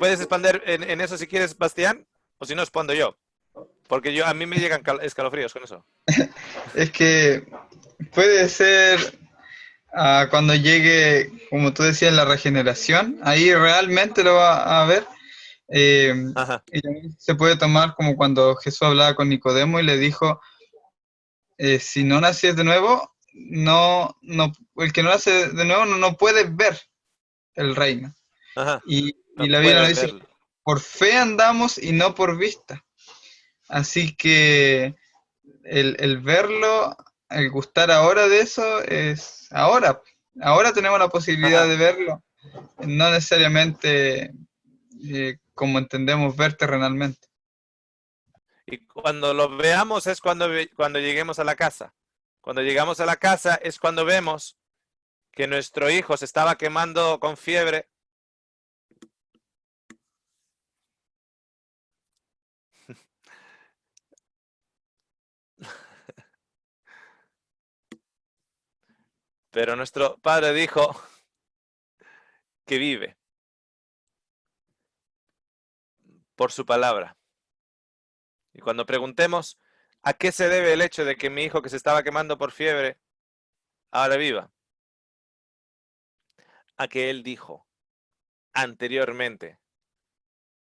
puedes expander en eso si quieres, Bastián, o si no, expondo yo. Porque a mí me llegan escalofríos con eso. Es que puede ser cuando llegue, como tú decías, la regeneración, ahí realmente lo va a ver. Eh, Ajá, y también se puede tomar como cuando Jesús hablaba con Nicodemo y le dijo, si no naces de nuevo, el que no nace de nuevo no puede ver el reino. ajá. Y No la Biblia nos puede dice que verlo. por fe andamos y no por vista. Así que el verlo, el gustar ahora de eso es ahora. Ahora tenemos la posibilidad Ajá. de verlo, no necesariamente como entendemos ver terrenalmente. Y cuando lo veamos es cuando lleguemos a la casa. Cuando llegamos a la casa es cuando vemos que nuestro hijo se estaba quemando con fiebre. Pero nuestro padre dijo que vive por su palabra. Y cuando preguntemos a qué se debe el hecho de que mi hijo que se estaba quemando por fiebre ahora viva, a que él dijo anteriormente,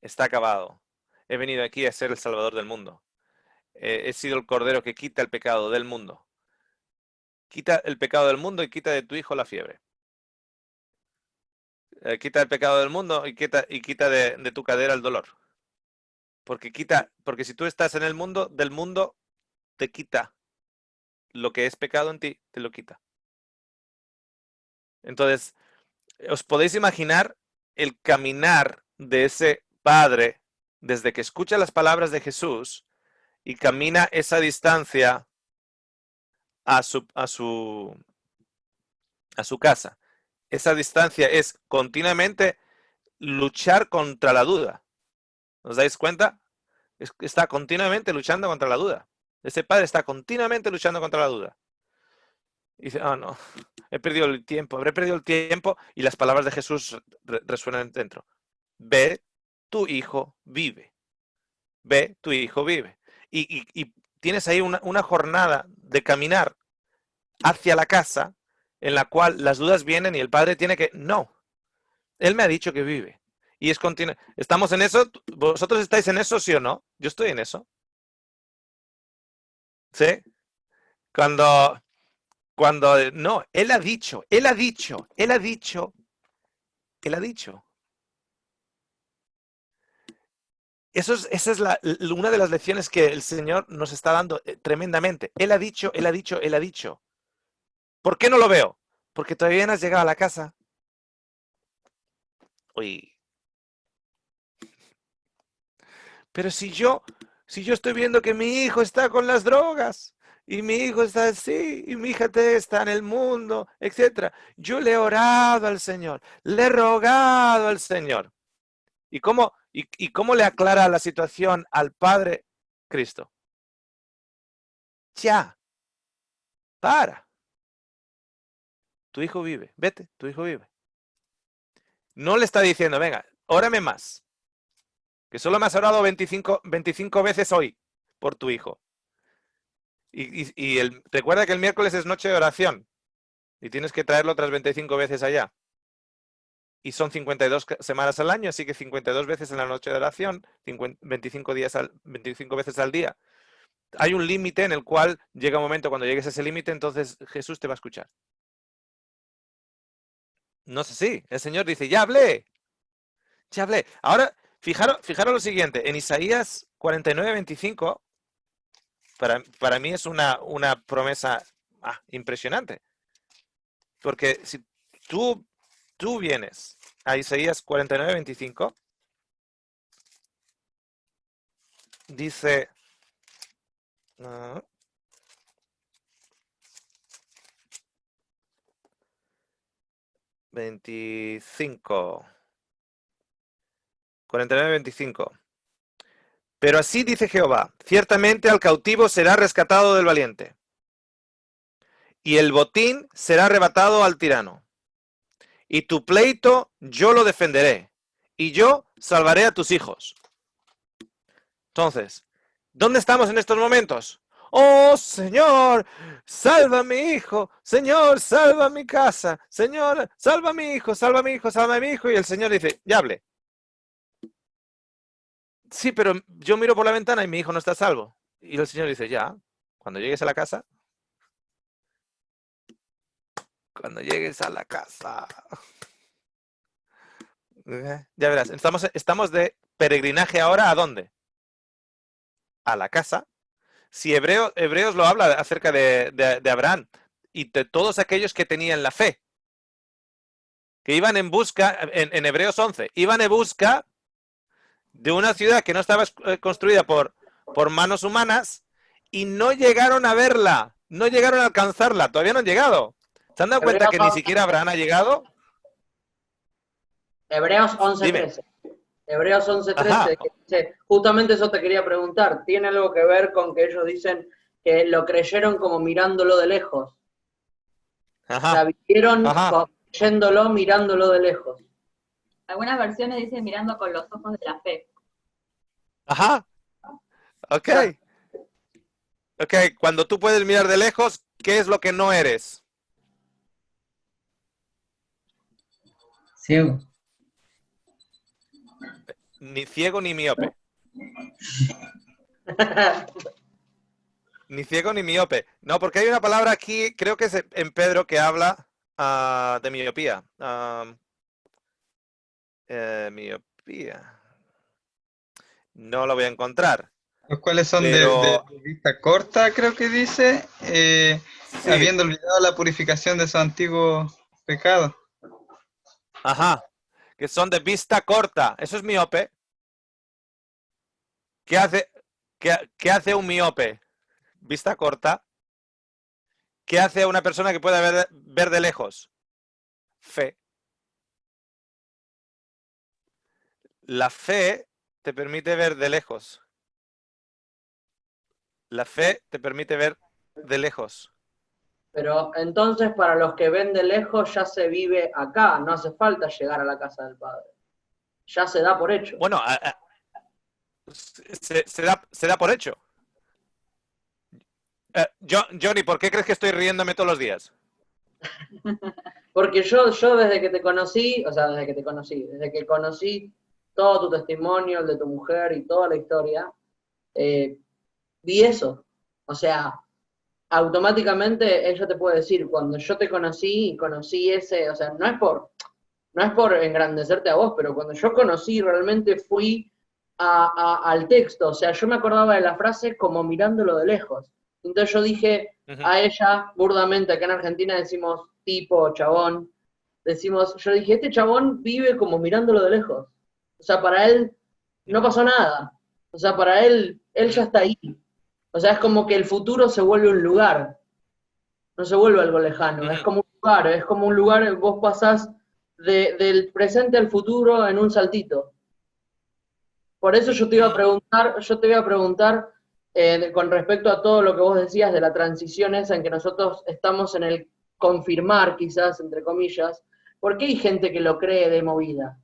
está acabado. He venido aquí a ser el Salvador del mundo. He sido el Cordero que quita el pecado del mundo. Quita el pecado del mundo y quita de tu hijo la fiebre. Quita el pecado del mundo y quita de tu cadera el dolor. Porque si tú estás en el mundo, del mundo te quita lo que es pecado en ti, te lo quita. Entonces, ¿os podéis imaginar el caminar de ese padre desde que escucha las palabras de Jesús y camina esa distancia a su casa? Esa distancia es continuamente luchar contra la duda. ¿Os dais cuenta? Está continuamente luchando contra la duda. Ese padre está continuamente luchando contra la duda. Y dice, oh no, he perdido el tiempo, habré perdido el tiempo, y las palabras de Jesús resuenan dentro. Ve, tu hijo vive. Ve, tu hijo vive. Y tienes ahí una jornada de caminar hacia la casa en la cual las dudas vienen y el padre tiene que, no, él me ha dicho que vive. Y es continuo. ¿Estamos en eso? ¿Vosotros estáis en eso, sí o no? Yo estoy en eso. ¿Sí? Cuando, no, él ha dicho, él ha dicho, él ha dicho, él ha dicho. Esa es una de las lecciones que el Señor nos está dando tremendamente. Él ha dicho, él ha dicho, él ha dicho. ¿Por qué no lo veo? Porque todavía no has llegado a la casa. Uy, pero si yo estoy viendo que mi hijo está con las drogas, y mi hijo está así, y mi hija está en el mundo, etcétera. Yo le he orado al Señor, le he rogado al Señor. ¿Y cómo le aclara la situación al Padre Cristo? Ya, para. Tu hijo vive, vete, tu hijo vive. No le está diciendo, venga, órame más, que solo me has orado 25 veces hoy por tu hijo. Recuerda que el miércoles es noche de oración y tienes que traerlo otras 25 veces allá. Y son 52 semanas al año, así que 52 veces en la noche de oración, 25 veces al día. Hay un límite en el cual llega un momento, cuando llegues a ese límite, entonces Jesús te va a escuchar. No sé si, el Señor dice, ya hablé, ya hablé. Ahora, fijaros lo siguiente, en Isaías 49:25, para mí es una promesa impresionante. Porque si tú vienes a Isaías 49:25, dice, uh, 25, 49:25. Pero así dice Jehová, ciertamente al cautivo será rescatado del valiente, y el botín será arrebatado al tirano. Y tu pleito yo lo defenderé, y yo salvaré a tus hijos. Entonces, ¿dónde estamos en estos momentos? Oh, Señor, salva a mi hijo. Señor, salva mi casa. Señor, salva a mi hijo, salva a mi hijo, salva a mi hijo. Y el Señor dice, ya hablé. Sí, pero yo miro por la ventana y mi hijo no está a salvo. Y el Señor dice, ya, cuando llegues a la casa. Cuando llegues a la casa. Ya verás, estamos de peregrinaje ahora, ¿a dónde? A la casa. Si Hebreos lo habla acerca de Abraham y de todos aquellos que tenían la fe, que iban en busca, en Hebreos 11, iban en busca de una ciudad que no estaba construida por manos humanas y no llegaron a verla, no llegaron a alcanzarla, todavía no han llegado. ¿Se han dado cuenta Hebreos, que ni siquiera Abraham ha llegado? Hebreos Dime. 11:13. Hebreos 11:13, Ajá, que dice, justamente eso te quería preguntar, ¿tiene algo que ver con que ellos dicen que lo creyeron como mirándolo de lejos? O sea, ajá, vivieron ajá, creyéndolo mirándolo de lejos. Algunas versiones dicen mirando con los ojos de la fe. ajá, ok. Ok, cuando tú puedes mirar de lejos, ¿qué es lo que no eres? Ciego. Ni ciego ni miope. Ni ciego ni miope. No, porque hay una palabra aquí, creo que es en Pedro, que habla de miopía. Miopía. No lo voy a encontrar. Los cuales son Pero de vista corta, creo que dice, sí, habiendo olvidado la purificación de su antiguo pecado. ajá. Que son de vista corta. Eso es miope. ¿Qué hace, qué hace un miope? Vista corta. ¿Qué hace una persona que pueda ver de lejos? Fe. La fe te permite ver de lejos. La fe te permite ver de lejos. Pero entonces para los que ven de lejos ya se vive acá, no hace falta llegar a la casa del Padre. Ya se da por hecho. Bueno, se da por hecho. Johnny, ¿por qué crees que estoy riéndome todos los días? Porque yo desde que te conocí, o sea, desde que conocí todo tu testimonio, el de tu mujer y toda la historia, vi eso. O sea, automáticamente ella te puede decir, cuando yo te conocí, conocí ese, o sea, no es por engrandecerte a vos, pero cuando yo conocí, realmente fui al texto, o sea, yo me acordaba de la frase como mirándolo de lejos. Entonces yo dije a ella, burdamente, acá en Argentina decimos tipo, chabón, yo dije, este chabón vive como mirándolo de lejos. O sea, para él no pasó nada. O sea, para él ya está ahí. O sea, es como que el futuro se vuelve un lugar, no se vuelve algo lejano, es como un lugar, vos pasás del presente al futuro en un saltito. Por eso yo te iba a preguntar con respecto a todo lo que vos decías de la transición esa en que nosotros estamos en el confirmar, quizás, entre comillas, ¿por qué hay gente que lo cree de movida?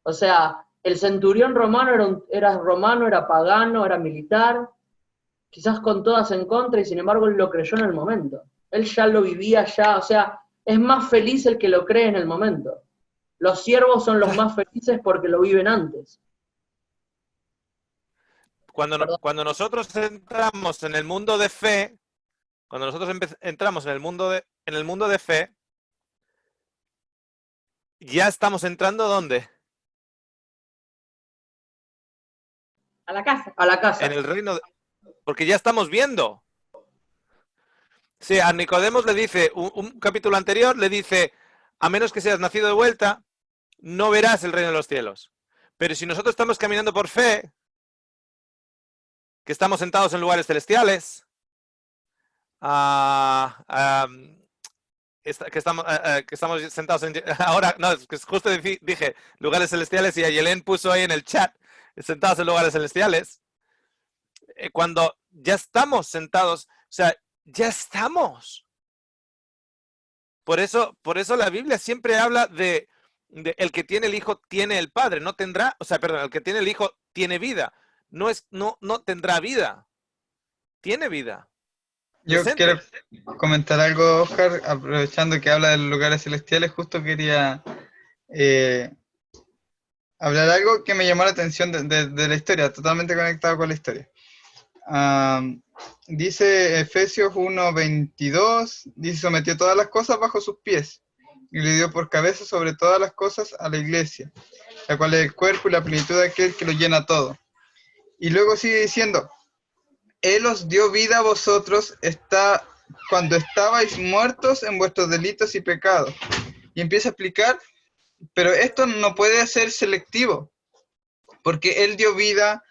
O sea, el centurión romano era romano, era pagano, era militar, quizás con todas en contra, y sin embargo él lo creyó en el momento. Él ya lo vivía ya, o sea, es más feliz el que lo cree en el momento. Los siervos son los más felices porque lo viven antes. Cuando nosotros entramos en el mundo de fe, cuando nosotros entramos en el mundo de fe, ya estamos entrando ¿dónde? A la casa. A la casa. En el reino de, porque ya estamos viendo. Sí, a Nicodemos le dice, un capítulo anterior le dice, a menos que seas nacido de vuelta, no verás el reino de los cielos. Pero si nosotros estamos caminando por fe, que estamos sentados en lugares celestiales, que estamos sentados en, ahora, no, es que justo dije lugares celestiales y Ayelén puso ahí en el chat, sentados en lugares celestiales, cuando ya estamos sentados, o sea, ya estamos. Por eso la Biblia siempre habla de El que tiene el Hijo tiene el Padre, no tendrá, o sea, perdón, el que tiene el Hijo tiene vida, no tendrá vida, tiene vida, Yo quiero presente. comentar algo, Oscar, aprovechando que habla de los lugares celestiales, justo quería eh, hablar algo que me llamó la atención de la historia, totalmente conectado con la historia. Dice Efesios 1:22, dice, sometió todas las cosas bajo sus pies y le dio por cabeza sobre todas las cosas a la iglesia, la cual es el cuerpo y la plenitud de aquel que lo llena todo. Y luego sigue diciendo, Él os dio vida a vosotros cuando estabais muertos en vuestros delitos y pecados. Y empieza a explicar, pero esto no puede ser selectivo, porque Él dio vida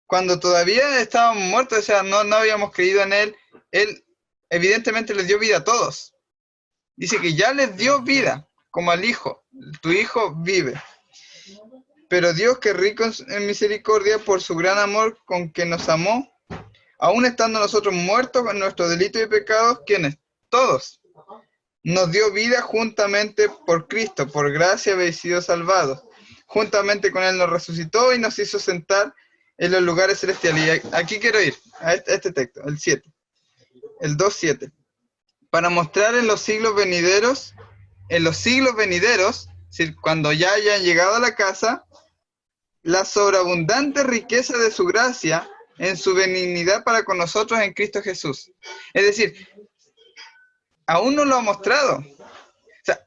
cuando todavía estábamos muertos, o sea, no habíamos creído en Él. Él evidentemente les dio vida a todos. Dice que ya les dio vida, como al Hijo. Tu Hijo vive. Pero Dios, que rico en misericordia, por su gran amor con que nos amó, aún estando nosotros muertos en nuestros delitos y pecados, ¿quiénes? Todos. Nos dio vida juntamente por Cristo, por gracia habéis sido salvados. Juntamente con Él nos resucitó y nos hizo sentar en los lugares celestiales. Y aquí quiero ir, a este texto, el 7, el 2:7. Para mostrar en los siglos venideros, es decir, cuando ya hayan llegado a la casa, la sobreabundante riqueza de su gracia en su benignidad para con nosotros en Cristo Jesús. Es decir, aún no lo ha mostrado. O sea,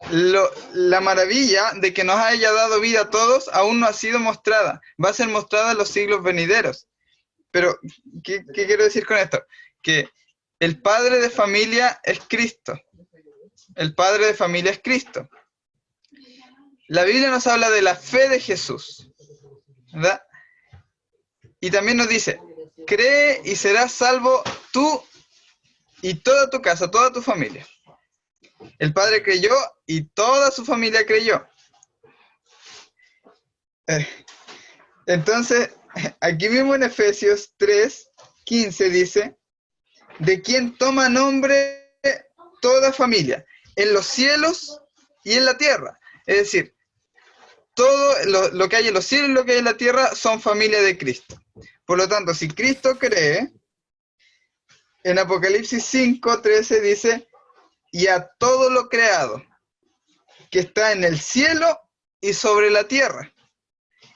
la maravilla de que nos haya dado vida a todos aún no ha sido mostrada. Va a ser mostrada en los siglos venideros. Pero, ¿qué quiero decir con esto? Que el padre de familia es Cristo. El padre de familia es Cristo. La Biblia nos habla de la fe de Jesús, ¿verdad? Y también nos dice, cree y serás salvo tú y toda tu casa, toda tu familia. El padre creyó y toda su familia creyó. Entonces, aquí mismo en Efesios 3:15 dice, de quien toma nombre toda familia, en los cielos y en la tierra. Es decir, todo lo que hay en los cielos y lo que hay en la tierra son familia de Cristo. Por lo tanto, si Cristo cree, en Apocalipsis 5:13 dice, y a todo lo creado que está en el cielo y sobre la tierra,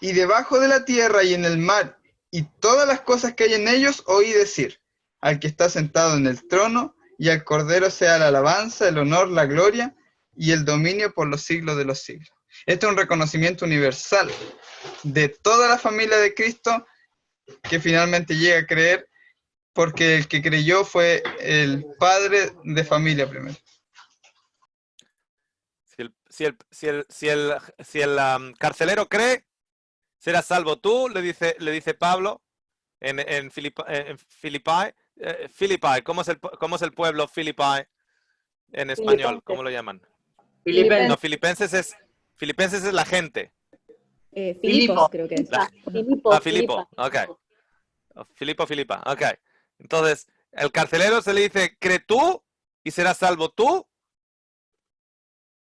y debajo de la tierra y en el mar, y todas las cosas que hay en ellos, oí decir, al que está sentado en el trono, y al Cordero sea la alabanza, el honor, la gloria, y el dominio por los siglos de los siglos. Este es un reconocimiento universal de toda la familia de Cristo, que finalmente llega a creer, porque el que creyó fue el padre de familia primero. Si el carcelero cree, serás salvo tú, le dice Pablo en Filipai. Filipai, ¿cómo es el pueblo Filipai en español? ¿Cómo lo llaman? Filipenses. No, Filipenses es la gente. Filipos, creo que es. Filipo, ok. Filipa, ok. Entonces, el carcelero se le dice, cree tú y serás salvo tú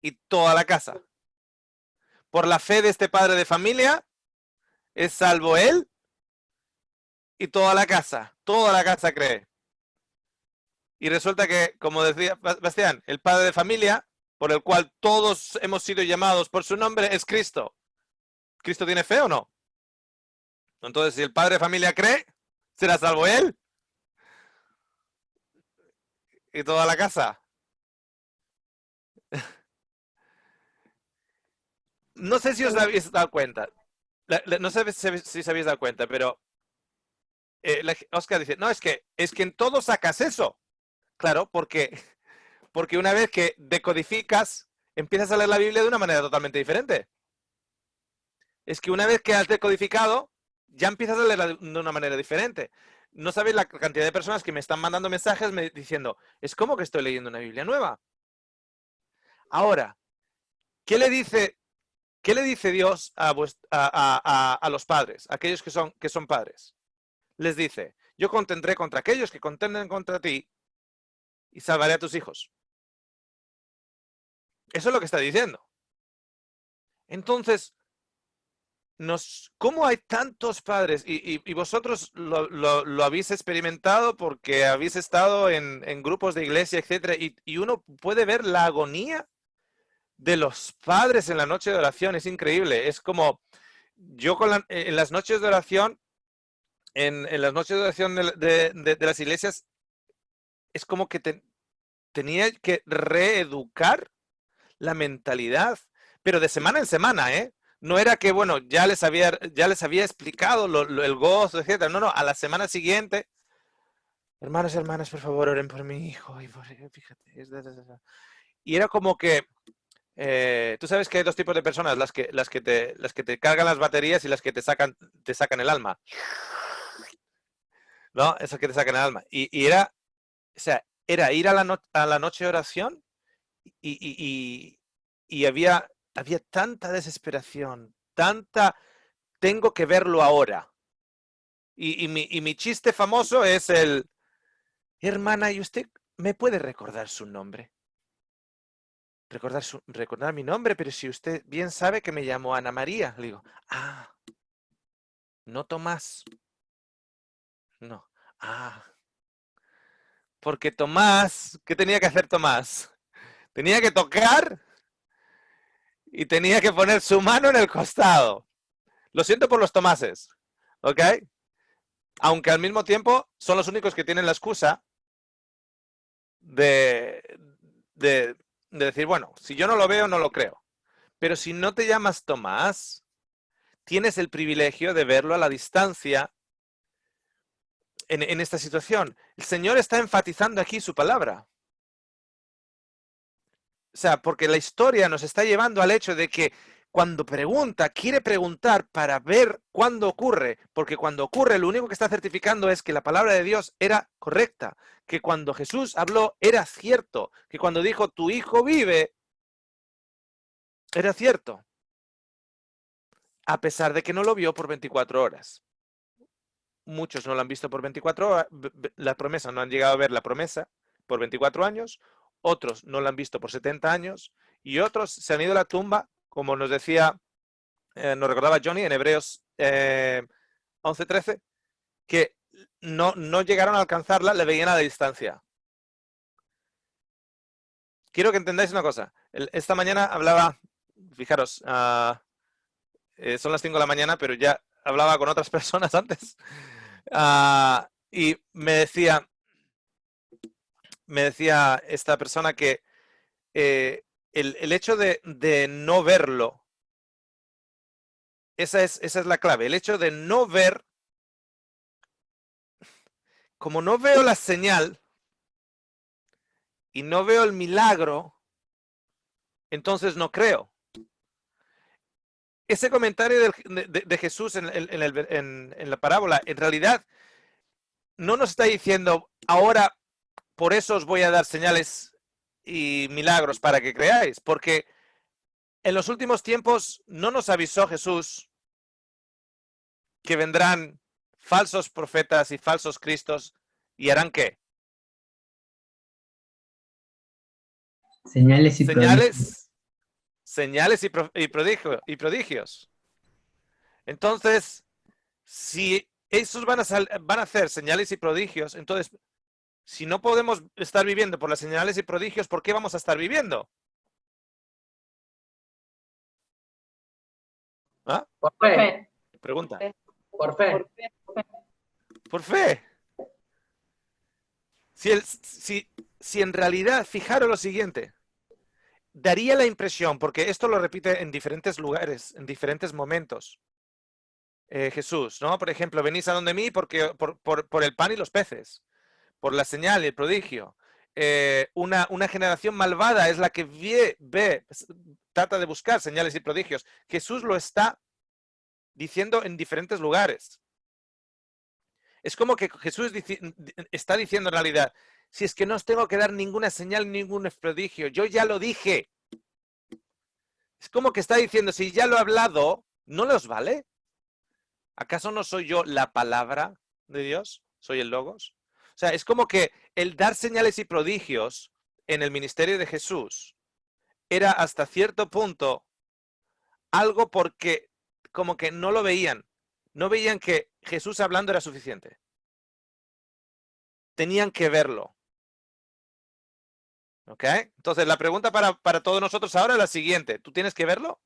y toda la casa. Por la fe de este padre de familia, es salvo él y toda la casa cree. Y resulta que, como decía Bastián, el padre de familia, por el cual todos hemos sido llamados por su nombre, es Cristo. ¿Cristo tiene fe o no? Entonces, si el padre de familia cree, será salvo él y toda la casa. No sé si os habéis dado cuenta. No sé si os habéis dado cuenta, pero Oscar dice, no, es que en todo sacas eso. Claro, porque una vez que decodificas, empiezas a leer la Biblia de una manera totalmente diferente. Es que una vez que has decodificado, ya empiezas a leerla de una manera diferente. No sabéis la cantidad de personas que me están mandando mensajes diciendo, es como que estoy leyendo una Biblia nueva. Ahora, ¿qué le dice Dios a los padres, a aquellos que son padres? Les dice, yo contendré contra aquellos que contenden contra ti y salvaré a tus hijos. Eso es lo que está diciendo. Entonces, ¿cómo hay tantos padres? Y vosotros lo habéis experimentado porque habéis estado en grupos de iglesia, etcétera, y uno puede ver la agonía de los padres en la noche de oración. Es increíble. Es como yo en las noches de oración, en las noches de oración de las iglesias, es como que tenía que reeducar la mentalidad, pero de semana en semana, ¿eh? No era que, bueno, ya les había explicado el gozo, etcétera. No, a la semana siguiente, hermanos y hermanas, por favor, oren por mi hijo. Y fíjate. Y era como que, tú sabes que hay dos tipos de personas, las que te cargan las baterías y las que te sacan el alma. ¿No? Esas que te sacan el alma. Y era, o sea, era ir a la noche de oración y había tanta desesperación, tengo que verlo ahora. Y mi chiste famoso es hermana, ¿y usted me puede recordar su nombre? Recordar mi nombre, pero si usted bien sabe que me llamo Ana María. Le digo, no Tomás. No. Porque Tomás, ¿qué tenía que hacer Tomás? Tenía que tocar y tenía que poner su mano en el costado. Lo siento por los Tomases, ¿ok? Aunque al mismo tiempo son los únicos que tienen la excusa de decir, bueno, si yo no lo veo, no lo creo. Pero si no te llamas Tomás, tienes el privilegio de verlo a la distancia en esta situación. El Señor está enfatizando aquí su palabra. O sea, porque la historia nos está llevando al hecho de que cuando pregunta, quiere preguntar para ver cuándo ocurre, porque cuando ocurre lo único que está certificando es que la palabra de Dios era correcta, que cuando Jesús habló era cierto, que cuando dijo tu hijo vive, era cierto, a pesar de que no lo vio por 24 horas. Muchos no lo han visto por 24 horas, la promesa, no han llegado a ver la promesa por 24 años, otros no la han visto por 70 años y otros se han ido a la tumba, como nos decía, nos recordaba Johnny en Hebreos 11:13, que no llegaron a alcanzarla, le veían a la distancia. Quiero que entendáis una cosa. Esta mañana hablaba, fijaros, son las 5 de la mañana, pero ya hablaba con otras personas antes. Y me decía esta persona que el hecho de no verlo, esa es la clave. El hecho de no ver, como no veo la señal y no veo el milagro, entonces no creo. Ese comentario de Jesús en la parábola, en realidad, no nos está diciendo, ahora por eso os voy a dar señales y milagros para que creáis, porque en los últimos tiempos no nos avisó Jesús que vendrán falsos profetas y falsos cristos y harán ¿qué? Señales y prodigios. Señales y prodigios. Entonces, si esos van a hacer señales y prodigios, entonces, si no podemos estar viviendo por las señales y prodigios, ¿por qué vamos a estar viviendo? ¿Ah? Por fe. Pregunta. Por fe. Por fe. Si en realidad, fijaros lo siguiente, daría la impresión, porque esto lo repite en diferentes lugares, en diferentes momentos, Jesús, ¿no? Por ejemplo, venís a donde mí porque, por el pan y los peces, por la señal y el prodigio. Una generación malvada es la que trata de buscar señales y prodigios. Jesús lo está diciendo en diferentes lugares. Es como que Jesús está diciendo en realidad, si es que no os tengo que dar ninguna señal, ningún prodigio, yo ya lo dije. Es como que está diciendo, si ya lo he hablado, ¿no les vale? ¿Acaso no soy yo la palabra de Dios? ¿Soy el Logos? O sea, es como que el dar señales y prodigios en el ministerio de Jesús era hasta cierto punto algo porque como que no lo veían. No veían que Jesús hablando era suficiente. Tenían que verlo. ¿Ok? Entonces, la pregunta para todos nosotros ahora es la siguiente. ¿Tú tienes que verlo?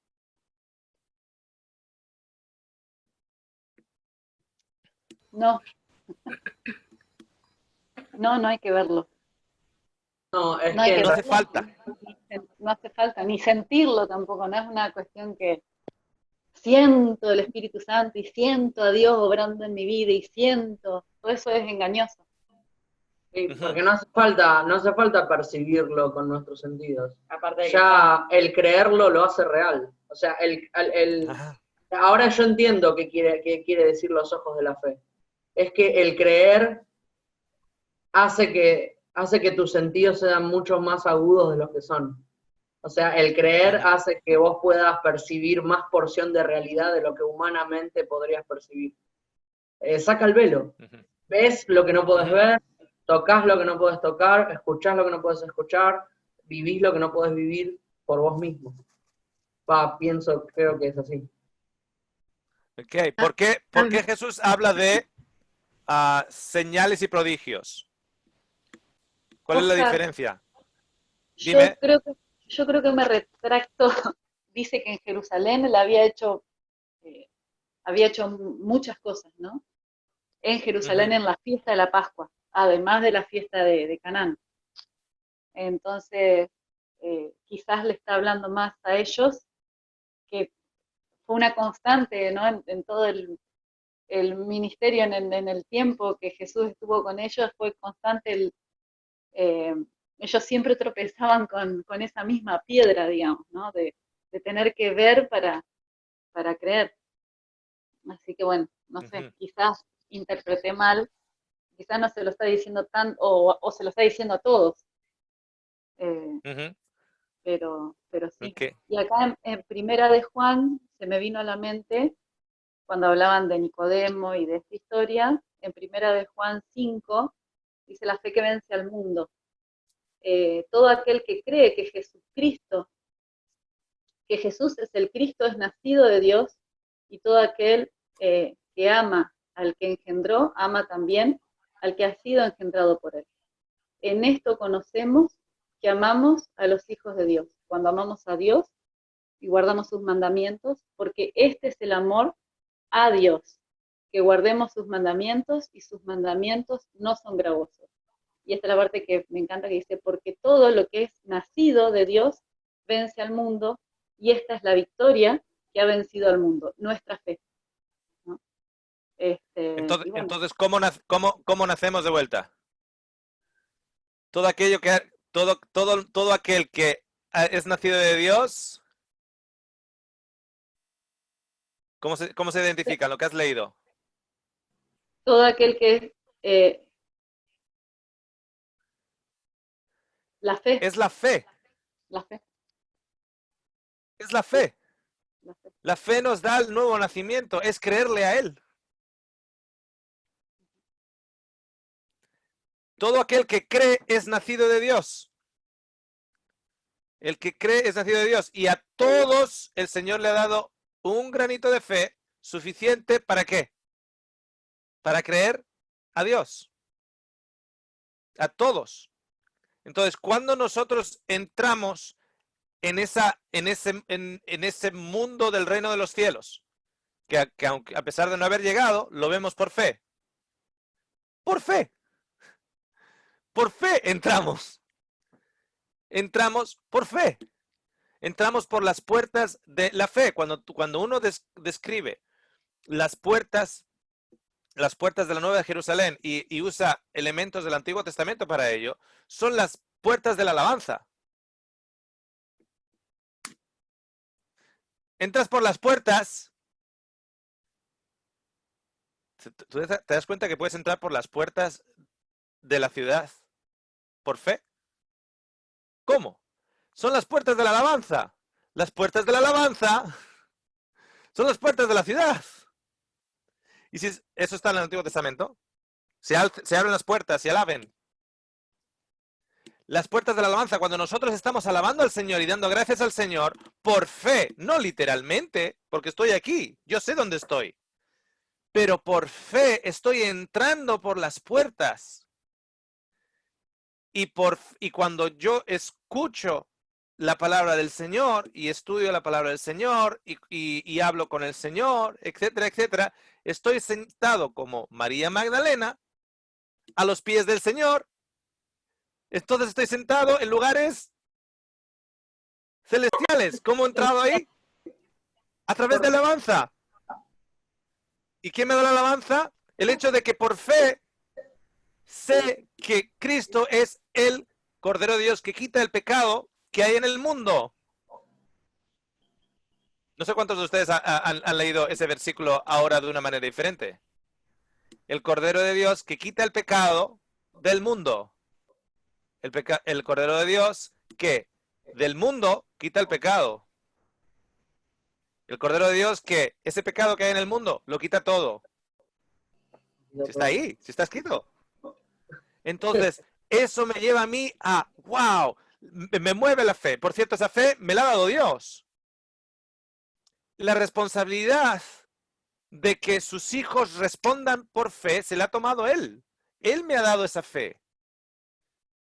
No, no hay que verlo. No, es No hay que que No hace verlo, falta. no hace falta, ni sentirlo tampoco, no es una cuestión que siento el Espíritu Santo y siento a Dios obrando en mi vida y siento, todo eso es engañoso. sí, porque no hace falta percibirlo con nuestros sentidos. Aparte de que Ya el creerlo lo hace real. O sea, Ajá. ahora yo entiendo qué quiere decir los ojos de la fe. Es que el creer hace que tus sentidos sean mucho más agudos de los que son. O sea, el creer hace que vos puedas percibir más porción de realidad de lo que humanamente podrías percibir. Saca el velo. Ves lo que no podés ver, tocas lo que no podés tocar, escuchás lo que no podés escuchar, vivís lo que no podés vivir por vos mismo. Creo que es así. Ok. ¿Por qué Jesús habla de señales y prodigios? ¿Cuál es la Oscar, diferencia? Dime. yo creo que me retracto. Dice que en Jerusalén él había hecho muchas cosas, ¿no? En Jerusalén en la fiesta de la Pascua, además de la fiesta de Canaán. Entonces, quizás le está hablando más a ellos, que fue una constante, ¿no? En todo el ministerio, en el tiempo que Jesús estuvo con ellos, fue constante ellos siempre tropezaban con esa misma piedra, digamos, ¿no? De tener que ver para creer. Así que bueno, no sé, quizás interpreté mal, quizás no se lo está diciendo tan, o se lo está diciendo a todos, pero sí. Okay. Y acá en Primera de Juan se me vino a la mente, cuando hablaban de Nicodemo y de esta historia, en Primera de Juan 5, dice la fe que vence al mundo. Todo aquel que cree que Jesucristo, que Jesús es el Cristo, es nacido de Dios, y todo aquel que ama al que engendró, ama también al que ha sido engendrado por él. En esto conocemos que amamos a los hijos de Dios, cuando amamos a Dios y guardamos sus mandamientos, porque este es el amor a Dios, que guardemos sus mandamientos, y sus mandamientos no son gravosos. Y esta es la parte que me encanta, que dice, porque todo lo que es nacido de Dios vence al mundo, y esta es la victoria que ha vencido al mundo, nuestra fe. ¿No? Entonces, bueno. ¿cómo nacemos de vuelta? Todo aquel que es nacido de Dios, ¿cómo se identifica? Lo que has leído. Todo aquel que la fe. Es la fe. La fe. Es la fe. La fe nos da el nuevo nacimiento, es creerle a Él. Todo aquel que cree es nacido de Dios. El que cree es nacido de Dios. Y a todos el Señor le ha dado un granito de fe suficiente ¿para qué? Para creer a Dios. A todos. Entonces, cuando nosotros entramos en ese mundo del reino de los cielos, que aunque, a pesar de no haber llegado, lo vemos por fe. Por fe. Por fe entramos. Entramos por fe. Entramos por las puertas de la fe. Cuando uno describe las puertas de la Nueva Jerusalén y usa elementos del Antiguo Testamento para ello, son las puertas de la alabanza. Entras por las puertas. ¿Tú te das cuenta que puedes entrar por las puertas de la ciudad por fe? ¿Cómo? Son las puertas de la alabanza. Las puertas de la alabanza son las puertas de la ciudad. Y si eso está en el Antiguo Testamento, se abren las puertas y alaben. las puertas de la alabanza, cuando nosotros estamos alabando al Señor y dando gracias al Señor, por fe, no literalmente, porque estoy aquí, yo sé dónde estoy, pero por fe estoy entrando por las puertas. Y cuando yo escucho la palabra del Señor y estudio la palabra del Señor y hablo con el Señor, etcétera, etcétera, estoy sentado como María Magdalena a los pies del Señor. Entonces estoy sentado en lugares celestiales. ¿Cómo he entrado ahí? A través de la alabanza. ¿Y quién me da la alabanza? El hecho de que por fe sé que Cristo es el Cordero de Dios que quita el pecado que hay en el mundo. No sé cuántos de ustedes han leído ese versículo ahora de una manera diferente. El Cordero de Dios que quita el pecado del mundo. El Cordero de Dios que del mundo quita el pecado. El Cordero de Dios que ese pecado que hay en el mundo lo quita todo. Si está ahí, si está escrito. Entonces, eso me lleva a mí a, wow, me mueve la fe. Por cierto, esa fe me la ha dado Dios. La responsabilidad de que sus hijos respondan por fe se la ha tomado Él. Él me ha dado esa fe.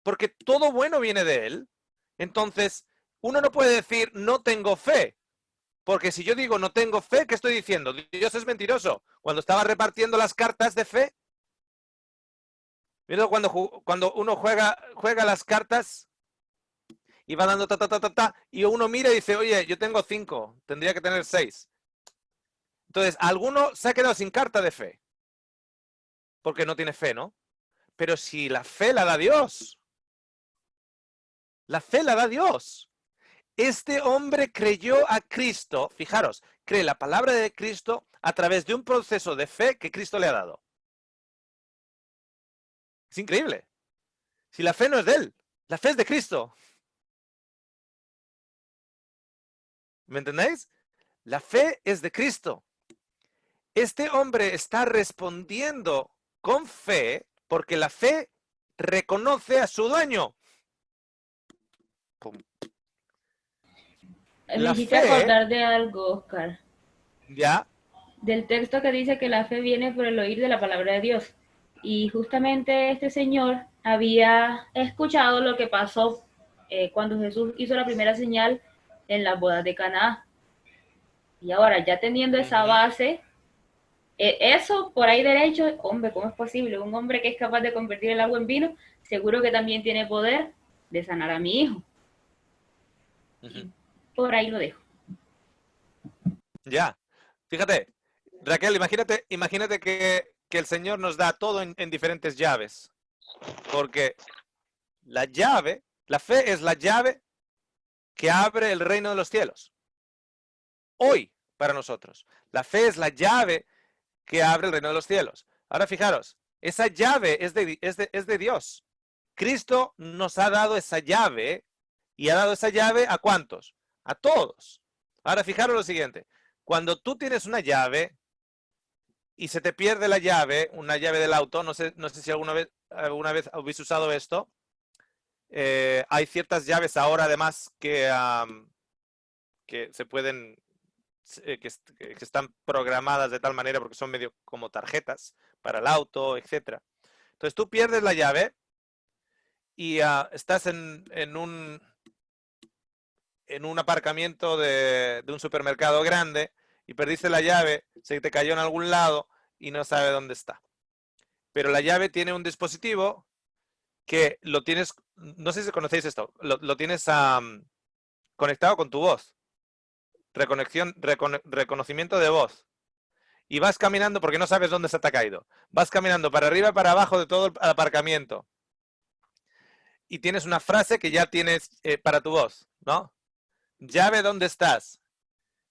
Porque todo bueno viene de Él. Entonces, uno no puede decir, no tengo fe. Porque si yo digo, no tengo fe, ¿qué estoy diciendo? Dios es mentiroso. Cuando estaba repartiendo las cartas de fe, mira cuando uno juega las cartas y va dando y uno mira y dice, oye, yo tengo 5, tendría que tener 6. Entonces, alguno se ha quedado sin carta de fe. Porque no tiene fe, ¿no? Pero si la fe la da Dios. La fe la da Dios. Este hombre creyó a Cristo, fijaros, cree la palabra de Cristo a través de un proceso de fe que Cristo le ha dado. Es increíble. Si la fe no es de él, la fe es de Cristo. ¿Me entendéis? La fe es de Cristo. Este hombre está respondiendo con fe porque la fe reconoce a su dueño. Pum. Me hiciste acordar de algo, Oscar. ¿Ya? Del texto que dice que la fe viene por el oír de la palabra de Dios. Y justamente este señor había escuchado lo que pasó cuando Jesús hizo la primera señal en las bodas de Caná. Y ahora, ya teniendo esa base, eso por ahí derecho, hombre, ¿cómo es posible? Un hombre que es capaz de convertir el agua en vino, seguro que también tiene poder de sanar a mi hijo. Por ahí lo dejo. Ya. Fíjate, Raquel, imagínate que el Señor nos da todo en diferentes llaves. Porque la fe es la llave que abre el reino de los cielos. Hoy, para nosotros. La fe es la llave que abre el reino de los cielos. Ahora fijaros, esa llave es de Dios. Cristo nos ha dado esa llave y ha dado esa llave ¿a cuántos? A todos. Ahora fijaros lo siguiente. Cuando tú tienes una llave y se te pierde la llave, una llave del auto, no sé si alguna vez habéis usado esto. Hay ciertas llaves ahora además que se pueden, que están programadas de tal manera porque son medio como tarjetas para el auto, etcétera. Entonces tú pierdes la llave y estás en un aparcamiento de un supermercado grande y perdiste la llave, se te cayó en algún lado y no sabe dónde está. Pero la llave tiene un dispositivo que lo tienes, no sé si conocéis esto, lo tienes conectado con tu voz. Reconocimiento de voz. Y vas caminando porque no sabes dónde se te ha caído. Vas caminando para arriba y para abajo de todo el aparcamiento. Y tienes una frase que ya tienes para tu voz, ¿no? Llave, ¿dónde estás?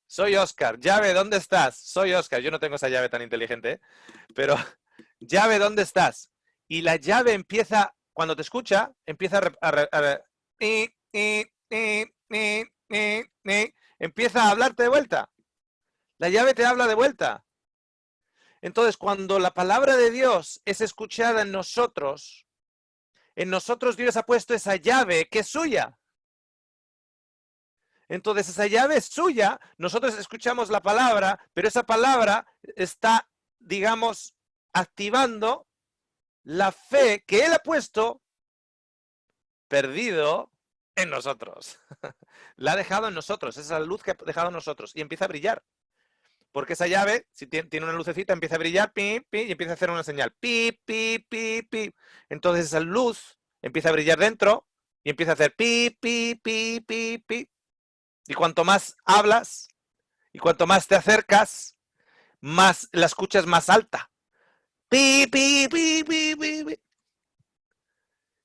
Soy Oscar. Llave, ¿dónde estás? Soy Oscar. Yo no tengo esa llave tan inteligente, ¿eh? Pero llave, ¿dónde estás? Y la llave empieza, cuando te escucha, empieza empieza a hablarte de vuelta. La llave te habla de vuelta. Entonces, cuando la palabra de Dios es escuchada en nosotros, En nosotros Dios ha puesto esa llave que es suya. Entonces esa llave es suya, nosotros escuchamos la palabra, pero esa palabra está, digamos, activando la fe que Él ha puesto perdido en nosotros. La ha dejado en nosotros, esa es la luz que ha dejado en nosotros y empieza a brillar. Porque esa llave, si tiene una lucecita, empieza a brillar, pi, pi, y empieza a hacer una señal, pi, pi, pi, pi. Entonces esa luz empieza a brillar dentro y empieza a hacer pi, pi, pi, pi, pi. Y cuanto más hablas y cuanto más te acercas, más la escuchas más alta. Pi, pi, pi, pi, pi, pi.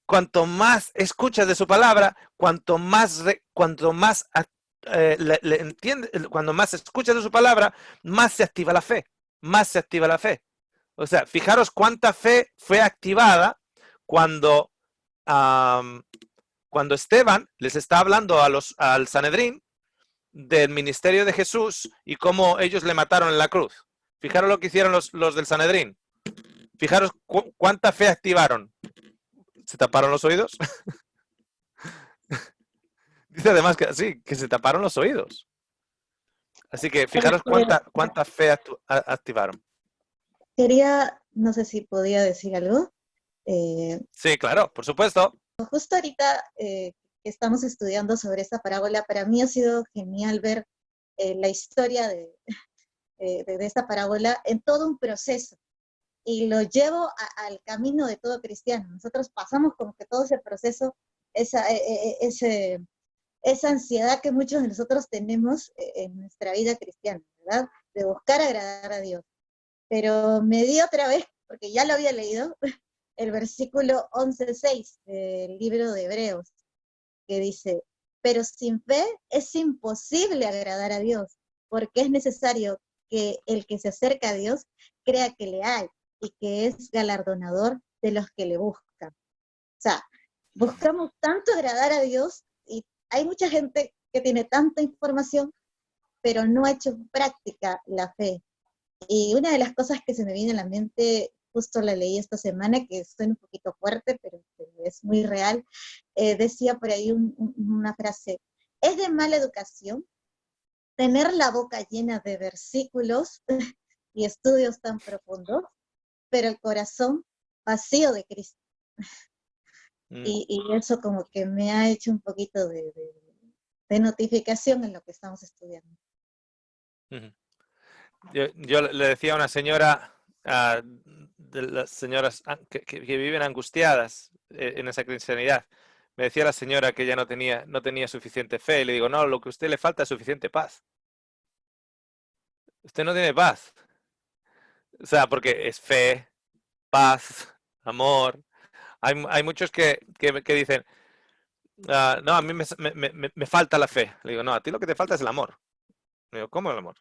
Cuanto más escuchas de su palabra, cuanto más le entiendes, cuando más escuchas de su palabra, más se activa la fe, más se activa la fe. O sea, fijaros cuánta fe fue activada cuando, cuando Esteban les está hablando al Sanedrín del ministerio de Jesús y cómo ellos le mataron en la cruz. Fijaros lo que hicieron los del Sanedrín. Fijaros cuánta fe activaron. ¿Se taparon los oídos? Dice además que sí, que se taparon los oídos. Así que fijaros cuánta fe activaron. Quería, no sé si podía decir algo. Sí, claro, por supuesto. Justo ahorita que estamos estudiando sobre esta parábola, para mí ha sido genial ver la historia de esta parábola en todo un proceso. Y lo llevo al camino de todo cristiano. Nosotros pasamos como que todo ese proceso, esa ansiedad que muchos de nosotros tenemos en nuestra vida cristiana, ¿verdad? De buscar agradar a Dios. Pero me di otra vez, porque ya lo había leído, el versículo 11:6 del libro de Hebreos, que dice, pero sin fe es imposible agradar a Dios, porque es necesario que el que se acerca a Dios crea que le hay y que es galardonador de los que le buscan. O sea, buscamos tanto agradar a Dios y hay mucha gente que tiene tanta información, pero no ha hecho en práctica la fe. Y una de las cosas que se me viene a la mente, justo la leí esta semana, que suena un poquito fuerte, pero es muy real, decía por ahí una frase, es de mala educación tener la boca llena de versículos y estudios tan profundos, pero el corazón vacío de Cristo. Y eso como que me ha hecho un poquito de notificación en lo que estamos estudiando. Yo le decía a una señora, de las señoras que viven angustiadas en esa cristianidad, me decía la señora que ella no tenía suficiente fe, y le digo, no, lo que a usted le falta es suficiente paz. Usted no tiene paz. O sea, porque es fe, paz, amor. Hay muchos que dicen, no, a mí me falta la fe. Le digo, no, a ti lo que te falta es el amor. Le digo, ¿cómo el amor?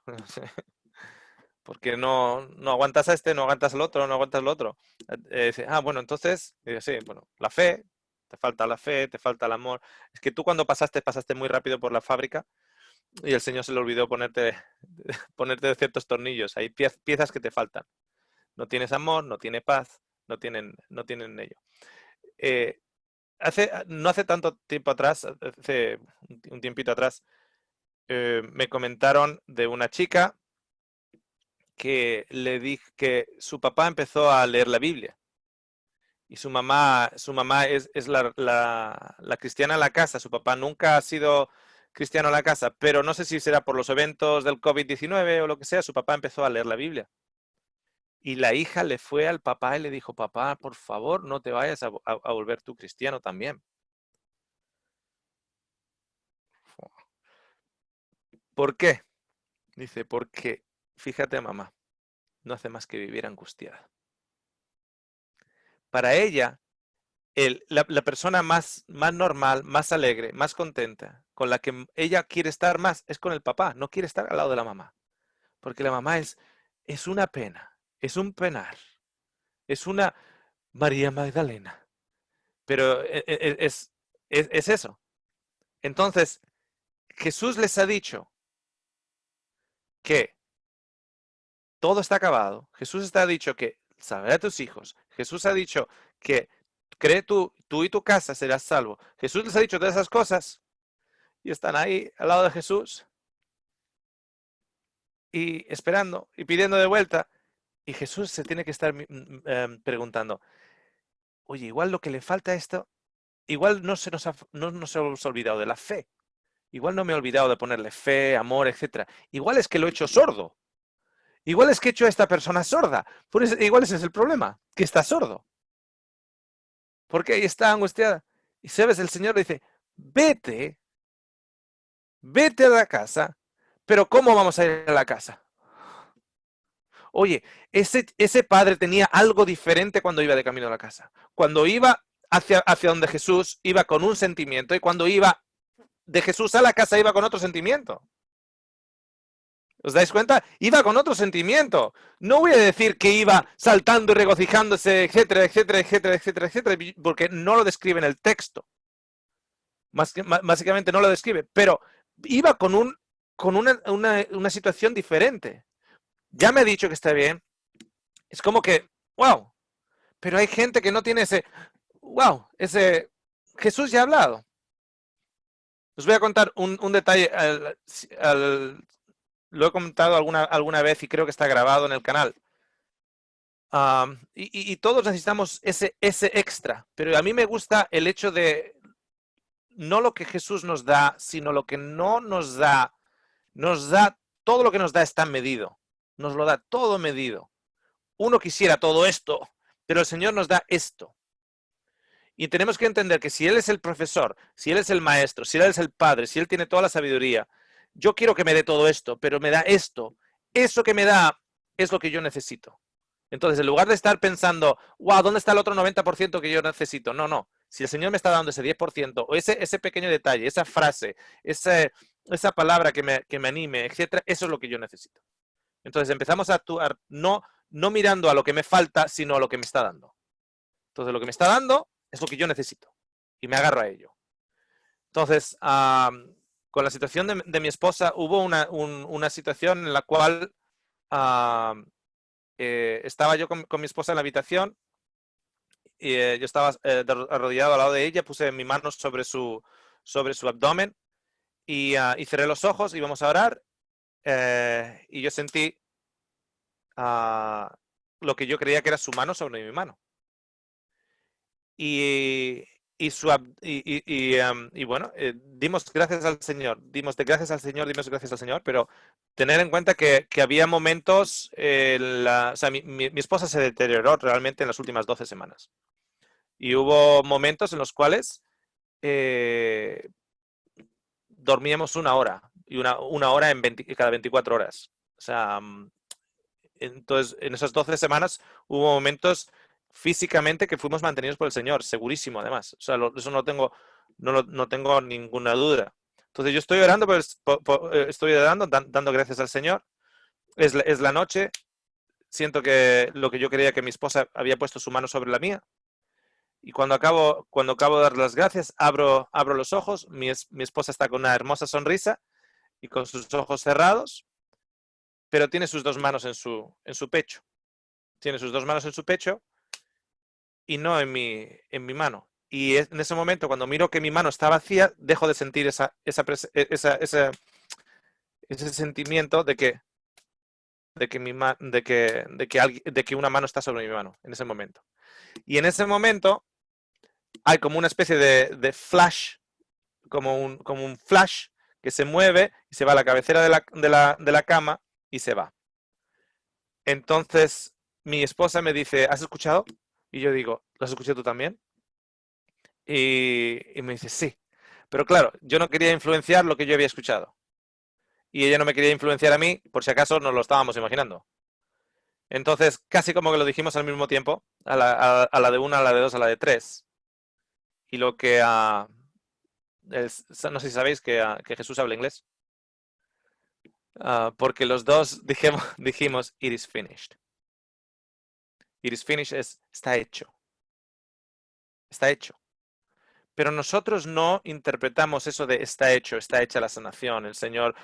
Porque no aguantas a este, no aguantas al otro, no aguantas al otro. Dice, bueno, entonces, digo, sí, bueno, la fe, te falta la fe, te falta el amor. Es que tú cuando pasaste muy rápido por la fábrica y el Señor se le olvidó ponerte ciertos tornillos. Hay piezas que te faltan. No tienes amor, no tienes paz, no tienen ello. No hace tanto tiempo atrás, hace un tiempito atrás, me comentaron de una chica que le dije que su papá empezó a leer la Biblia. Y su mamá es la cristiana en la casa. Su papá nunca ha sido cristiano en la casa, pero no sé si será por los eventos del COVID-19 o lo que sea, su papá empezó a leer la Biblia. Y la hija le fue al papá y le dijo, papá, por favor, no te vayas a volver tú cristiano también. ¿Por qué? Dice, porque, fíjate, mamá, no hace más que vivir angustiada. Para ella, la persona más normal, más alegre, más contenta, con la que ella quiere estar más, es con el papá, no quiere estar al lado de la mamá. Porque la mamá es una pena, es un penar, es una María Magdalena. Pero es eso. Entonces, Jesús les ha dicho que todo está acabado. Jesús ha dicho que salvará a tus hijos. Jesús ha dicho que cree tú y tu casa serás salvo. Jesús les ha dicho todas esas cosas y están ahí al lado de Jesús y esperando y pidiendo de vuelta. Y Jesús se tiene que estar preguntando, oye, igual lo que le falta a esto, igual no nos hemos olvidado de la fe. Igual no me he olvidado de ponerle fe, amor, etc. Igual es que lo he hecho sordo. Igual es que he hecho a esta persona sorda. Igual ese es el problema, que está sordo. Porque ahí está angustiada. Y sabes, el Señor le dice, vete a la casa. Pero ¿cómo vamos a ir a la casa? Oye, ese padre tenía algo diferente cuando iba de camino a la casa. Cuando iba hacia donde Jesús, iba con un sentimiento. Y cuando iba de Jesús a la casa, iba con otro sentimiento. ¿Os dais cuenta? Iba con otro sentimiento. No voy a decir que iba saltando y regocijándose, etcétera, etcétera, etcétera, etcétera, etcétera, porque no lo describe en el texto. Básicamente no lo describe, pero iba con una situación diferente. Ya me ha dicho que está bien. Es como que, wow, pero hay gente que no tiene ese, Jesús ya ha hablado. Os voy a contar un detalle, lo he comentado alguna vez y creo que está grabado en el canal. Y todos necesitamos ese extra, pero a mí me gusta el hecho de no lo que Jesús nos da, sino lo que no nos da. Nos da, todo lo que nos da está medido. Nos lo da todo medido. Uno quisiera todo esto, pero el Señor nos da esto. Y tenemos que entender que si Él es el profesor, si Él es el maestro, si Él es el padre, si Él tiene toda la sabiduría, yo quiero que me dé todo esto, pero me da esto. Eso que me da es lo que yo necesito. Entonces, en lugar de estar pensando, wow, ¿dónde está el otro 90% que yo necesito? No, no. Si el Señor me está dando ese 10% o ese pequeño detalle, esa frase, esa palabra que me anime, etcétera, eso es lo que yo necesito. Entonces, empezamos a actuar no mirando a lo que me falta, sino a lo que me está dando. Entonces, lo que me está dando es lo que yo necesito y me agarro a ello. Entonces, con la situación de mi esposa, hubo una situación en la cual estaba yo con mi esposa en la habitación y yo estaba arrodillado al lado de ella, puse mi mano sobre su abdomen y cerré los ojos y íbamos a orar y yo sentí lo que yo creía que era su mano sobre mi mano. Y bueno, dimos gracias al Señor, dimos gracias al Señor, pero tener en cuenta que había momentos, o sea, mi esposa se deterioró realmente en las últimas 12 semanas. Y hubo momentos en los cuales dormíamos una hora, y una hora cada 24 horas. O sea, entonces en esas 12 semanas hubo momentos físicamente que fuimos mantenidos por el Señor, segurísimo además. O sea, eso no tengo ninguna duda. Entonces yo estoy orando, estoy orando, dando gracias al Señor. Es la noche. Siento que lo que yo creía que mi esposa había puesto su mano sobre la mía. Y cuando acabo de dar las gracias, abro los ojos. Mi esposa está con una hermosa sonrisa y con sus ojos cerrados, pero tiene sus dos manos en su pecho. Tiene sus dos manos en su pecho y no en mi mano. Y en ese momento, cuando miro que mi mano está vacía, dejo de sentir ese sentimiento de que una mano está sobre mi mano, en ese momento. Y en ese momento hay como una especie de flash, como un flash que se mueve y se va a la cabecera de la cama y se va. Entonces mi esposa me dice, ¿has escuchado? Y yo digo, ¿lo has escuchado tú también? Y me dice, sí. Pero claro, yo no quería influenciar lo que yo había escuchado. Y ella no me quería influenciar a mí, por si acaso nos lo estábamos imaginando. Entonces, casi como que lo dijimos al mismo tiempo, a la de una, a la de dos, a la de tres. Y lo que... no sé si sabéis que Jesús habla inglés. Porque los dos dijimos, it is finished. It is finished está hecho. Está hecho. Pero nosotros no interpretamos eso de está hecho, está hecha la sanación. El Señor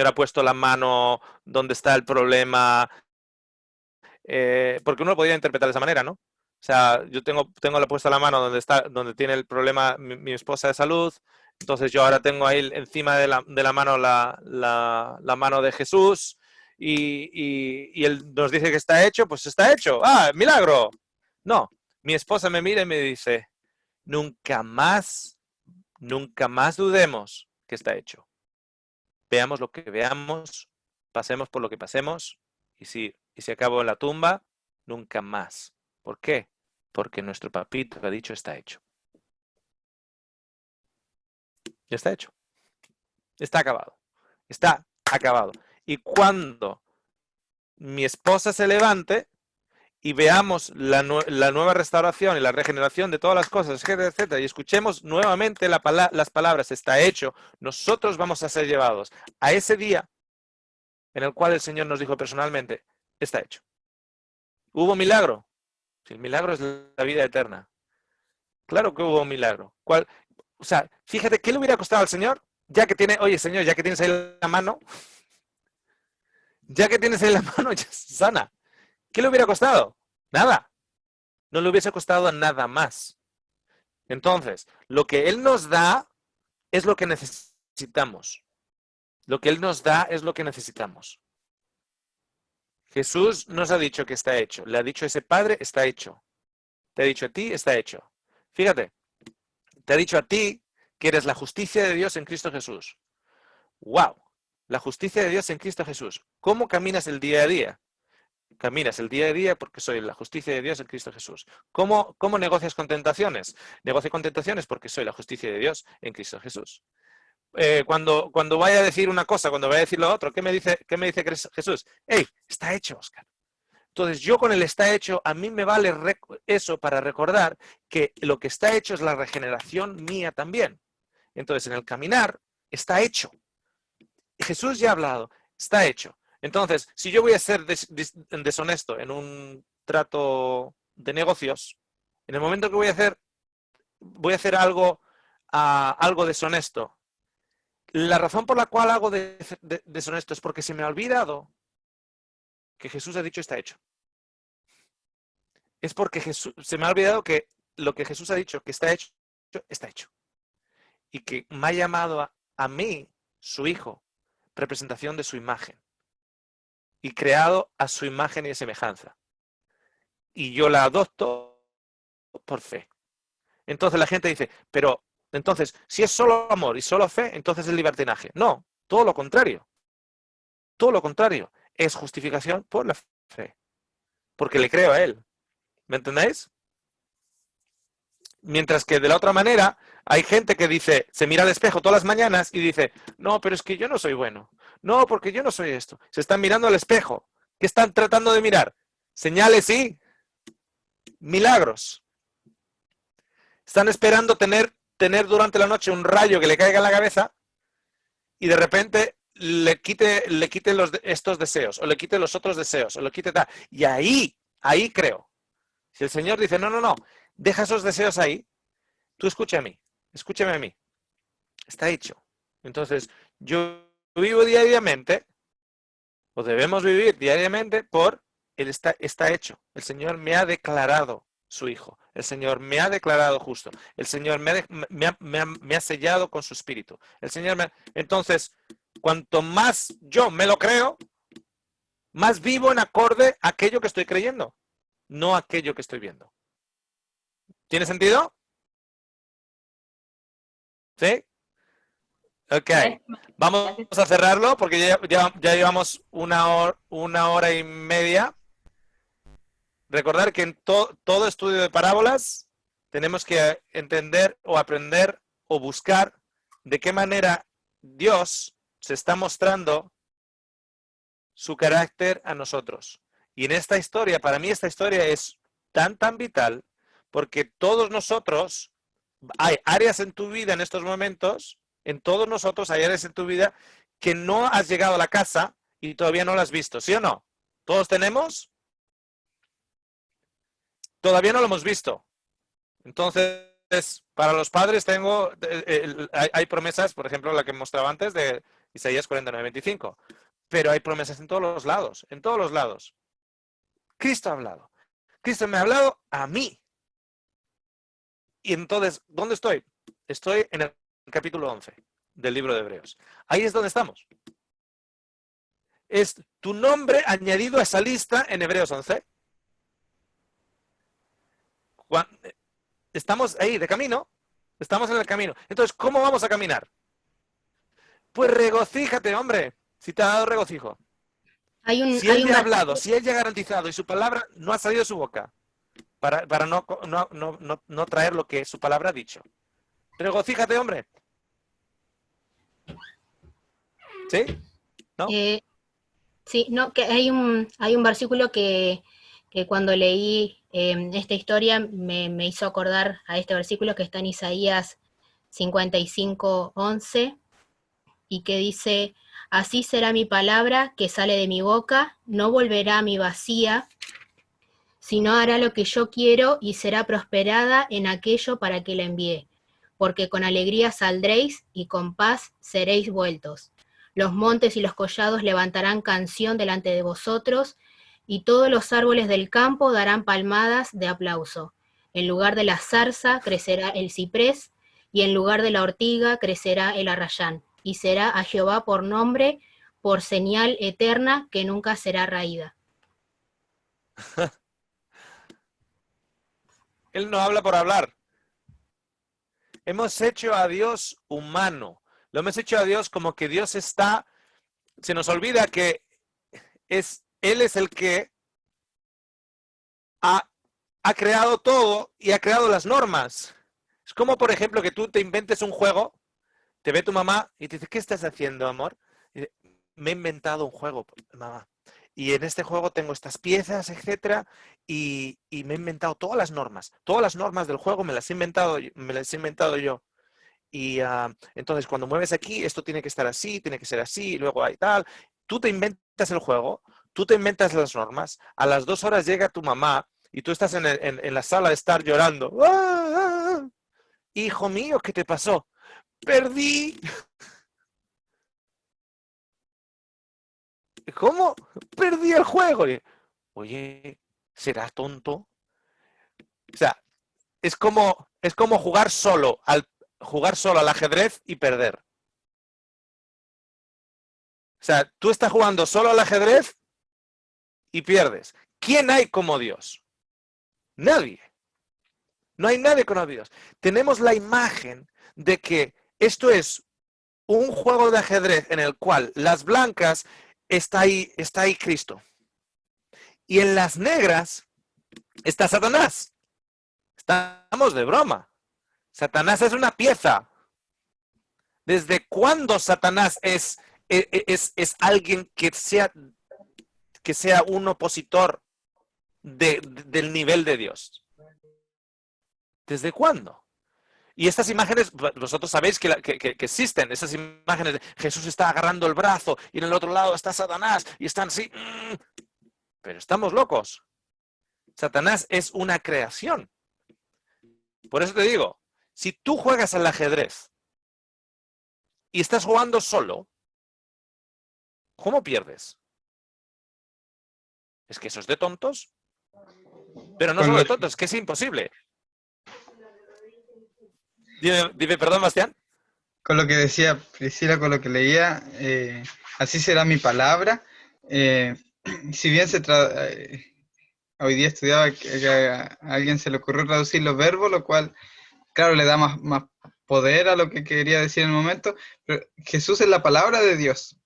ha puesto la mano donde está el problema. Porque uno lo podría interpretar de esa manera, ¿no? O sea, yo tengo la puesta la mano donde tiene el problema mi esposa de salud. Entonces yo ahora tengo ahí encima de la mano la mano de Jesús y Él nos dice que está hecho, pues está hecho. ¡Ah, milagro! No, mi esposa me mira y me dice, nunca más dudemos que está hecho. Veamos lo que veamos, pasemos por lo que pasemos y si acabo en la tumba, nunca más. ¿Por qué? Porque nuestro papito ha dicho está hecho. Ya está hecho. Está acabado. Está acabado. Y cuando mi esposa se levante y veamos la nueva restauración y la regeneración de todas las cosas, etcétera, etcétera, y escuchemos nuevamente las palabras está hecho, nosotros vamos a ser llevados a ese día en el cual el Señor nos dijo personalmente, está hecho. ¿Hubo milagro? Si el milagro es la vida eterna. Claro que hubo un milagro. O sea, fíjate, ¿qué le hubiera costado al Señor? Oye, Señor, ya que tienes ahí la mano, ya sana. ¿Qué le hubiera costado? Nada. No le hubiese costado nada más. Entonces, lo que Él nos da es lo que necesitamos. Lo que Él nos da es lo que necesitamos. Jesús nos ha dicho que está hecho. Le ha dicho a ese Padre, está hecho. Te ha dicho a ti, está hecho. Fíjate, te ha dicho a ti que eres la justicia de Dios en Cristo Jesús. ¡Wow! La justicia de Dios en Cristo Jesús. ¿Cómo caminas el día a día? Caminas el día a día porque soy la justicia de Dios en Cristo Jesús. ¿Cómo negocias con tentaciones? Negocio con tentaciones porque soy la justicia de Dios en Cristo Jesús. Cuando vaya a decir una cosa, cuando vaya a decir lo otro, ¿qué me dice Jesús? ¡Hey! Está hecho, Oscar. Entonces yo con el está hecho, a mí me vale eso para recordar que lo que está hecho es la regeneración mía también. Entonces en el caminar está hecho. Jesús ya ha hablado, está hecho. Entonces, si yo voy a ser deshonesto en un trato de negocios, en el momento que voy a hacer algo deshonesto, la razón por la cual hago deshonesto es porque se me ha olvidado que Jesús ha dicho está hecho. Es porque se me ha olvidado que lo que Jesús ha dicho que está hecho, está hecho. Y que me ha llamado a mí, su hijo, representación de su imagen. Y creado a su imagen y semejanza. Y yo la adopto por fe. Entonces la gente dice, pero entonces, si es solo amor y solo fe, entonces es libertinaje. No, todo lo contrario. Todo lo contrario. Es justificación por la fe. Porque le creo a Él. ¿Me entendéis? Mientras que de la otra manera, hay gente que dice, se mira al espejo todas las mañanas y dice, no, pero es que yo no soy bueno. No, porque yo no soy esto. Se están mirando al espejo. ¿Qué están tratando de mirar? Señales y milagros. Están esperando tener durante la noche un rayo que le caiga en la cabeza y de repente le quite estos deseos, o le quite los otros deseos, o le quite tal. Y ahí creo. Si el Señor dice, no, deja esos deseos ahí, tú escúchame a mí. Está hecho. Entonces, yo vivo diariamente, o debemos vivir diariamente por el está hecho. El Señor me ha declarado su hijo. El Señor me ha declarado justo. El Señor me ha sellado con su espíritu. Entonces, cuanto más yo me lo creo, más vivo en acorde a aquello que estoy creyendo, no aquello que estoy viendo. ¿Tiene sentido? ¿Sí? Ok. Vamos a cerrarlo porque ya llevamos una hora y media. Recordar que en todo estudio de parábolas tenemos que entender o aprender o buscar de qué manera Dios se está mostrando su carácter a nosotros. Y en esta historia, para mí esta historia es tan vital porque todos nosotros, hay áreas en tu vida en estos momentos, en todos nosotros hay áreas en tu vida que no has llegado a la casa y todavía no la has visto, ¿sí o no? ¿Todos tenemos? Todavía no lo hemos visto. Entonces, para los padres hay promesas, por ejemplo, la que mostraba antes de Isaías 49:25. Pero hay promesas en todos los lados, Cristo ha hablado. Cristo me ha hablado a mí. Y entonces, ¿dónde estoy? Estoy en el capítulo 11 del libro de Hebreos. Ahí es donde estamos. Es tu nombre añadido a esa lista en Hebreos 11. Estamos ahí de camino. Estamos en el camino. Entonces, ¿cómo vamos a caminar? Pues regocíjate, hombre, si te ha dado regocijo. Si Él te ha hablado, si Él ya ha garantizado y su palabra no ha salido de su boca para no traer lo que su palabra ha dicho. Regocíjate, hombre. ¿Sí? ¿No? Sí, no, que hay un versículo que cuando leí esta historia me hizo acordar a este versículo que está en Isaías 55:11 y que dice: así será mi palabra que sale de mi boca, no volverá a mi vacía, sino hará lo que yo quiero y será prosperada en aquello para que la envíe, porque con alegría saldréis y con paz seréis vueltos. Los montes y los collados levantarán canción delante de vosotros, y todos los árboles del campo darán palmadas de aplauso. En lugar de la zarza crecerá el ciprés, y en lugar de la ortiga crecerá el arrayán, y será a Jehová por nombre, por señal eterna que nunca será raída. Él no habla por hablar. Hemos hecho a Dios humano. Lo hemos hecho a Dios como que Dios está... Se nos olvida que Él es el que ha creado todo y ha creado las normas. Es como, por ejemplo, que tú te inventes un juego, te ve tu mamá y te dice, ¿qué estás haciendo, amor? Y dice, me he inventado un juego, mamá. Y en este juego tengo estas piezas, etcétera, y me he inventado todas las normas del juego me las he inventado yo. Y entonces cuando mueves aquí, esto tiene que estar así, tiene que ser así, y luego hay tal. Tú te inventas el juego, tú te inventas las normas, a las 2 horas llega tu mamá y tú estás en la sala de estar llorando. ¡Ah! Hijo mío, ¿qué te pasó? Perdí. ¿Cómo? Perdí el juego. Oye, ¿serás tonto? O sea, es como jugar solo al ajedrez y perder. O sea, tú estás jugando solo al ajedrez y pierdes. ¿Quién hay como Dios? Nadie. No hay nadie como Dios. Tenemos la imagen de que esto es un juego de ajedrez en el cual las blancas está ahí Cristo. Y en las negras está Satanás. Estamos de broma. Satanás es una pieza. ¿Desde cuándo Satanás es alguien que sea un opositor del nivel de Dios? ¿Desde cuándo? Y estas imágenes, vosotros sabéis que existen, esas imágenes de Jesús está agarrando el brazo y en el otro lado está Satanás y están así. Pero estamos locos. Satanás es una creación. Por eso te digo, si tú juegas al ajedrez y estás jugando solo, ¿cómo pierdes? Es que eso es de tontos. Pero no solo de tontos, es que es imposible. Dime, perdón, Bastián. Con lo que decía Priscila, con lo que leía, así será mi palabra. Si bien hoy día estudiaba que a alguien se le ocurrió traducir los verbos, lo cual, claro, le da más poder a lo que quería decir en el momento, pero Jesús es la palabra de Dios.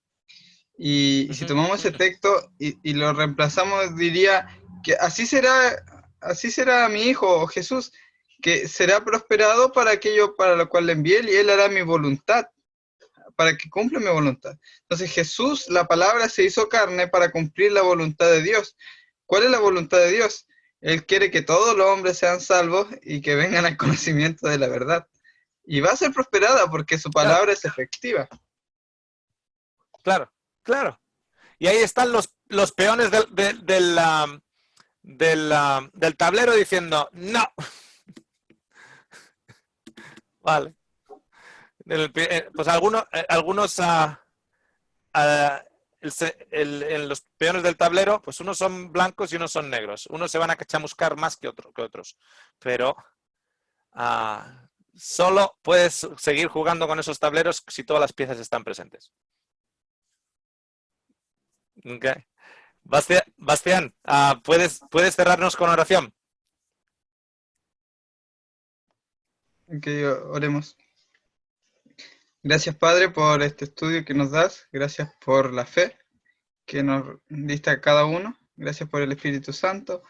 Y si tomamos ese texto y lo reemplazamos, diría que así será mi hijo Jesús, que será prosperado para aquello para lo cual le envié, y él hará mi voluntad, para que cumpla mi voluntad. Entonces Jesús, la palabra, se hizo carne para cumplir la voluntad de Dios. ¿Cuál es la voluntad de Dios? Él quiere que todos los hombres sean salvos y que vengan al conocimiento de la verdad. Y va a ser prosperada porque su palabra es efectiva. Claro, claro. Y ahí están los peones del tablero diciendo, no. Vale. Pues algunos en los peones del tablero, pues unos son blancos y unos son negros. Unos se van a chamuscar más que otros. Pero solo puedes seguir jugando con esos tableros si todas las piezas están presentes. Okay. Bastián, ¿puedes cerrarnos con oración? Ok, oremos. Gracias, Padre, por este estudio que nos das. Gracias por la fe que nos diste a cada uno. Gracias por el Espíritu Santo.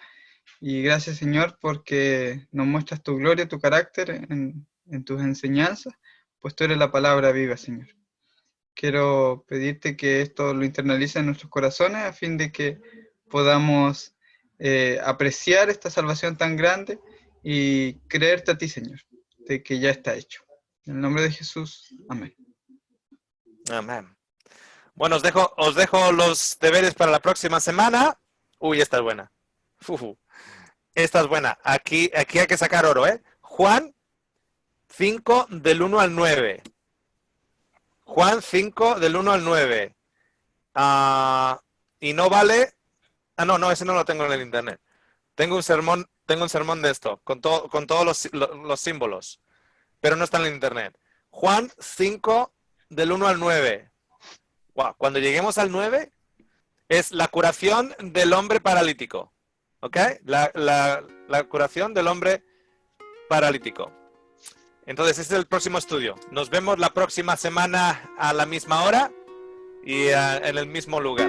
Y gracias, Señor, porque nos muestras tu gloria, tu carácter en tus enseñanzas, pues tú eres la palabra viva, Señor. Quiero pedirte que esto lo internalice en nuestros corazones a fin de que podamos apreciar esta salvación tan grande y creerte a ti, Señor, de que ya está hecho. En el nombre de Jesús, amén. Amén. Bueno, os dejo los deberes para la próxima semana. Uy, esta es buena. Esta es buena. Aquí hay que sacar oro, ¿eh? Juan 5 del 1 al 9. Juan 5 del 1 al 9. Y no vale... no, ese no lo tengo en el internet. Tengo un sermón de esto, con todos los símbolos. Pero no está en el internet. Juan 5 del 1 al 9. Wow, cuando lleguemos al 9 es la curación del hombre paralítico. ¿Ok? La curación del hombre paralítico. Entonces, ese es el próximo estudio. Nos vemos la próxima semana a la misma hora y en el mismo lugar.